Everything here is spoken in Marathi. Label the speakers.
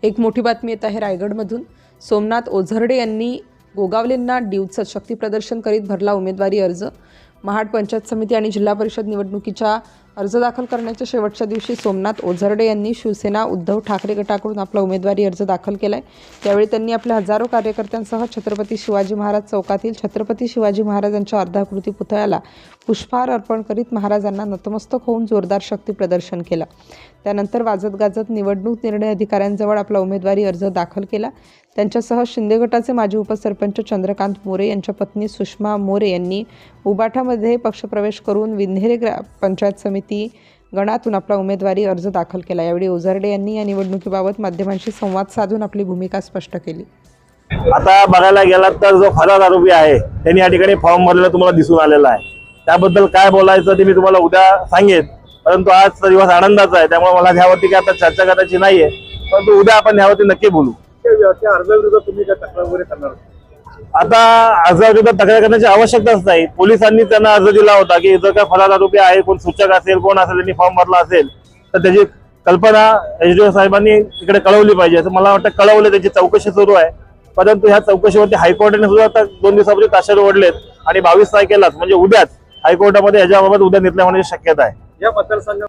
Speaker 1: एक मोठी बातमी येत आहे रायगडमधून। सोमनाथ ओझरडे यांनी गोगावलेंना डिवचत शक्ती प्रदर्शन करीत भरला उमेदवारी अर्ज। महाड पंचायत समिती आणि जिल्हा परिषद निवडणुकीच्या अर्ज दाखल करण्याच्या शेवटच्या दिवशी सोमनाथ ओझरडे यांनी शिवसेना उद्धव ठाकरे गटाकडून आपला उमेदवारी अर्ज दाखल केलाय। त्यावेळी त्यांनी आपल्या हजारो कार्यकर्त्यांसह छत्रपती शिवाजी महाराज चौकातील छत्रपती शिवाजी महाराजांच्या अर्धाकृती पुतळ्याला पुष्पहार अर्पण करीत महाराजांना नतमस्तक होऊन जोरदार शक्ती प्रदर्शन केलं। त्यानंतर वाजत गाजत निवडणूक निर्णय अधिकाऱ्यांजवळ आपला उमेदवारी अर्ज दाखल केला। त्यांच्यासह शिंदे गटाचे माजी उपसरपंच चंद्रकांत मोरे यांच्या पत्नी सुषमा मोरे यांनी उबाठामध्ये पक्षप्रवेश करून विंधेरे पंचायत समिती गणातून आपला उमेदवारी अर्ज दाखल केला। यावेळी ओझरडे यांनी या निवडणुकीबाबत माध्यमांशी संवाद साधून आपली भूमिका स्पष्ट केली।
Speaker 2: आता बघायला गेलात तर जो फरार आरोपी आहे त्यांनी या ठिकाणी फॉर्म भरलेला तुम्हाला दिसून आलेला आहे। त्याबद्दल काय बोलायचं ते मी तुम्हाला उद्या सांगेन, परंतु आज दिवस आनंदाचा आहे, त्यामुळे मला ह्यावरती काय आता चर्चा करायची नाहीये, परंतु उद्या आपण ह्यावरती नक्की बोलू।
Speaker 3: अर्जाविरुद्ध तुम्ही काय तक्रार वगैरे करणार?
Speaker 2: आता अर्जाविरुद्ध तक्रार करण्याची आवश्यकताच नाही। पोलिसांनी त्यांना अर्ज दिला होता की जर काय फरार आरोपी आहे, कोण सूचक असेल, कोण असेल, त्यांनी फॉर्म भरला असेल तर त्याची कल्पना एसडीओ साहेबांनी तिकडे कळवली पाहिजे असं मला वाटतं। कळवले, त्याची चौकशी सुरू आहे, परंतु ह्या चौकशीवरती हायकोर्टाने सुद्धा आता 2 दिवसापूर्वी ताशेरे ओढलेत आणि 22 तारखेलाच म्हणजे उद्याच हायकोर्टामध्ये याच्याबाबत उद्या निर्णय होण्याची शक्यता आहे।
Speaker 3: या मतदारसंघात